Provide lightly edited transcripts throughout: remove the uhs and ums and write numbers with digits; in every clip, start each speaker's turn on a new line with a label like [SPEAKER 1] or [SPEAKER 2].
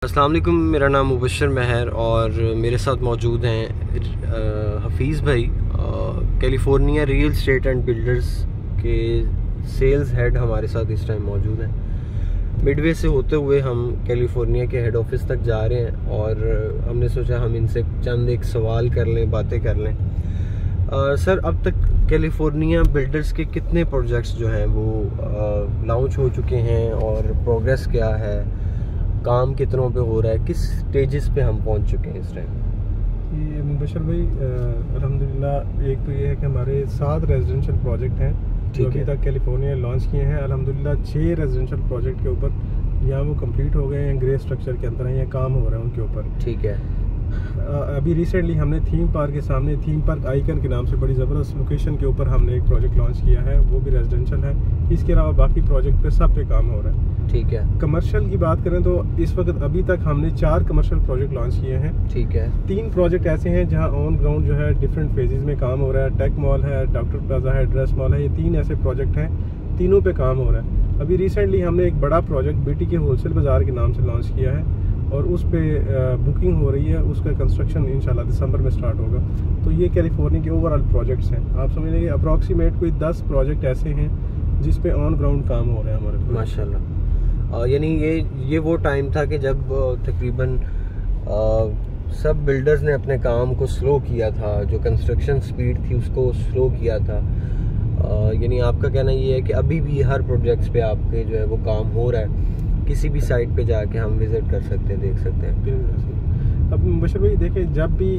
[SPEAKER 1] अस्सलाम वालेकुम, मेरा नाम मुबशर महर और मेरे साथ मौजूद हैं हफीज़ भाई, California real estate and builders के सेल्स हेड हमारे साथ इस टाइम मौजूद हैं। मिडवे से होते हुए हम कैलिफोर्निया के हेड ऑफिस तक जा रहे हैं और हमने सोचा हम इनसे चंद एक सवाल कर लें, बातें कर लें। सर, अब तक कैलिफोर्निया बिल्डर्स के कितने प्रोजेक्ट्स जो हैं वो लॉन्च हो चुके हैं और प्रोग्रेस क्या है, काम कितनों पे हो रहा है, किस स्टेजेस पे हम पहुंच चुके हैं इस टाइम?
[SPEAKER 2] ये मुबशर भाई, अल्हम्दुलिल्लाह एक तो ये है कि हमारे 7 रेजिडेंशियल प्रोजेक्ट हैं जो अभी तक कैलिफोर्निया लॉन्च किए हैं। अल्हम्दुलिल्लाह 6 रेजिडेंशियल प्रोजेक्ट के ऊपर या वो कंप्लीट हो गए हैं, ग्रे स्ट्रक्चर के अंदर हैं या काम हो रहा है उनके ऊपर।
[SPEAKER 1] ठीक है।
[SPEAKER 2] अभी रिसेंटली हमने थीम पार्क के सामने थीम पार्क आइकन के नाम से बड़ी ज़बरदस्त लोकेशन के ऊपर हमने एक प्रोजेक्ट लॉन्च किया है, वो भी रेजिडेंशियल है। इसके अलावा बाकी प्रोजेक्ट पे सब पे काम हो रहा है।
[SPEAKER 1] ठीक है।
[SPEAKER 2] कमर्शियल की बात करें तो इस वक्त अभी तक हमने 4 कमर्शियल प्रोजेक्ट लॉन्च किए हैं।
[SPEAKER 1] ठीक है।
[SPEAKER 2] 3 प्रोजेक्ट ऐसे हैं जहां ऑन ग्राउंड जो है डिफरेंट फेजेस में काम हो रहा है। टेक मॉल है, डॉक्टर प्लाजा है, ड्रेस मॉल है। ये 3 ऐसे प्रोजेक्ट हैं, तीनों पे काम हो रहा है। अभी रिसेंटली हमने एक बड़ा प्रोजेक्ट बीटी के होलसेल बाज़ार के नाम से लॉन्च किया है और उस पर बुकिंग हो रही है। उसका कंस्ट्रक्शन इंशाल्लाह दिसंबर में स्टार्ट होगा। तो ये कैलिफोर्निया के ओवरऑल प्रोजेक्ट्स हैं। आप समझ लीजिए अप्रॉक्सीमेट कोई 10 प्रोजेक्ट ऐसे हैं जिस पे ऑन ग्राउंड काम हो रहे हैं हमारे।
[SPEAKER 1] माशाल्लाह। यानी ये वो टाइम था कि जब तकरीबन सब बिल्डर्स ने अपने काम को स्लो किया था, जो कंस्ट्रक्शन स्पीड थी उसको स्लो किया था। यानी आपका कहना ये है कि अभी भी हर प्रोजेक्ट्स पे आपके जो है वो काम हो रहा है, किसी भी साइट पे जाके हम विज़िट कर सकते हैं, देख सकते हैं।
[SPEAKER 2] अब मुबशर भाई देखें, जब भी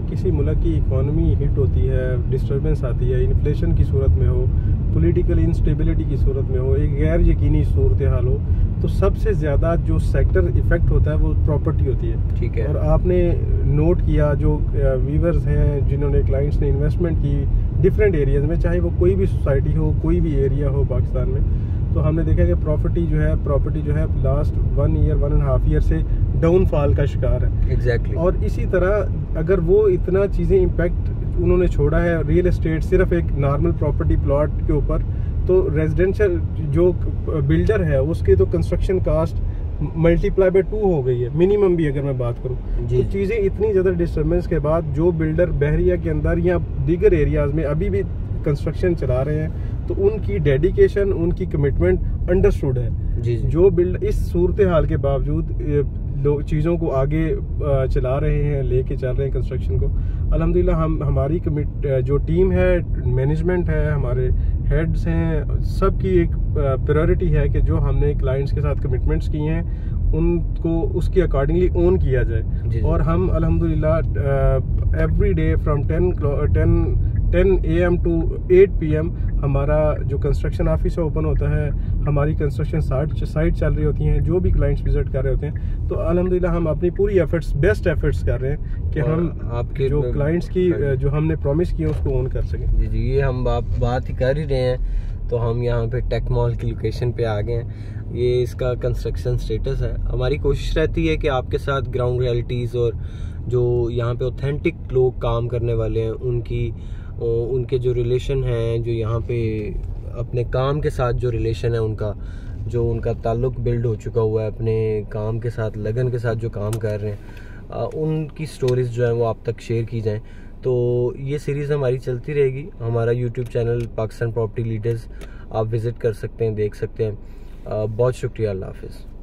[SPEAKER 2] किसी मुल्क की इकॉनमी हिट होती है, डिस्टर्बेंस आती है, इन्फ्लेशन की सूरत में हो, पॉलिटिकल इंस्टेबिलिटी की सूरत में हो, एक गैर यकीनी सूरत हाल हो, तो सबसे ज़्यादा जो सेक्टर इफेक्ट होता है वो प्रॉपर्टी होती है।
[SPEAKER 1] ठीक है।
[SPEAKER 2] और आपने नोट किया जो व्यूवर्स हैं जिन्होंने क्लाइंट्स ने इन्वेस्टमेंट की डिफरेंट एरियाज़ में, चाहे वो कोई भी सोसाइटी हो, कोई भी एरिया हो पाकिस्तान में, तो हमने देखा कि प्रॉपर्टी जो है लास्ट 1 ईयर 1.5 ईयर से डाउनफॉल का शिकार है।
[SPEAKER 1] एग्जैक्टली।
[SPEAKER 2] और इसी तरह अगर वो इतना चीज़ें इम्पैक्ट उन्होंने छोड़ा है रियल एस्टेट सिर्फ एक नॉर्मल प्रॉपर्टी प्लॉट के ऊपर, तो रेजिडेंशियल जो बिल्डर है उसके तो कंस्ट्रक्शन कास्ट मल्टीप्लाई बाय 2 हो गई है मिनिमम भी, अगर मैं बात करूँ। तो चीज़ें इतनी ज़्यादा डिस्टर्बेंस के बाद जो बिल्डर बहरिया के अंदर या दीगर एरियाज़ में अभी भी कंस्ट्रक्शन चला रहे हैं, तो उनकी डेडिकेशन, उनकी कमिटमेंट अंडरस्टूड है।
[SPEAKER 1] जी। जो
[SPEAKER 2] बिल्डर इस सूरत हाल के बावजूद लोग चीज़ों को आगे चला रहे हैं, लेके चल रहे हैं कंस्ट्रक्शन को। अल्हम्दुलिल्लाह हमारी जो टीम है, मैनेजमेंट है, हमारे हेड्स हैं, सबकी एक प्रायोरिटी है कि जो हमने क्लाइंट्स के साथ कमिटमेंट्स किए हैं उनको उसके अकॉर्डिंगली ओन किया जाए। और हम अल्हम्दुलिल्लाह every day from 10 AM to 8 PM हमारा जो कंस्ट्रक्शन ऑफिस है ओपन होता है, हमारी कंस्ट्रक्शन साइट चल रही होती हैं, जो भी क्लाइंट्स विजिट कर रहे होते हैं। तो अल्हम्दुलिल्लाह हम अपनी पूरी बेस्ट एफर्ट्स कर रहे हैं कि हम आपके जो क्लाइंट्स की जो हमने प्रॉमिस किया उसको ओन कर सकें।
[SPEAKER 1] जी, ये हम बात ही कर ही रहे हैं, तो हम यहाँ पे टेक मॉल की लोकेशन पे आ गए हैं। ये इसका कंस्ट्रक्शन स्टेटस है। हमारी कोशिश रहती है कि आपके साथ ग्राउंड रियलिटीज़ और जो यहाँ पे ऑथेंटिक लोग काम करने वाले हैं उनके जो रिलेशन हैं, जो यहाँ पे अपने काम के साथ जो रिलेशन है उनका ताल्लुक बिल्ड हो चुका हुआ है अपने काम के साथ, लगन के साथ जो काम कर रहे हैं, उनकी स्टोरीज जो हैं वो आप तक शेयर की जाएं। तो ये सीरीज़ हमारी चलती रहेगी। हमारा YouTube channel Pakistan property leaders आप विज़िट कर सकते हैं, देख सकते हैं। बहुत शुक्रिया। अल्लाह हाफ़िज़।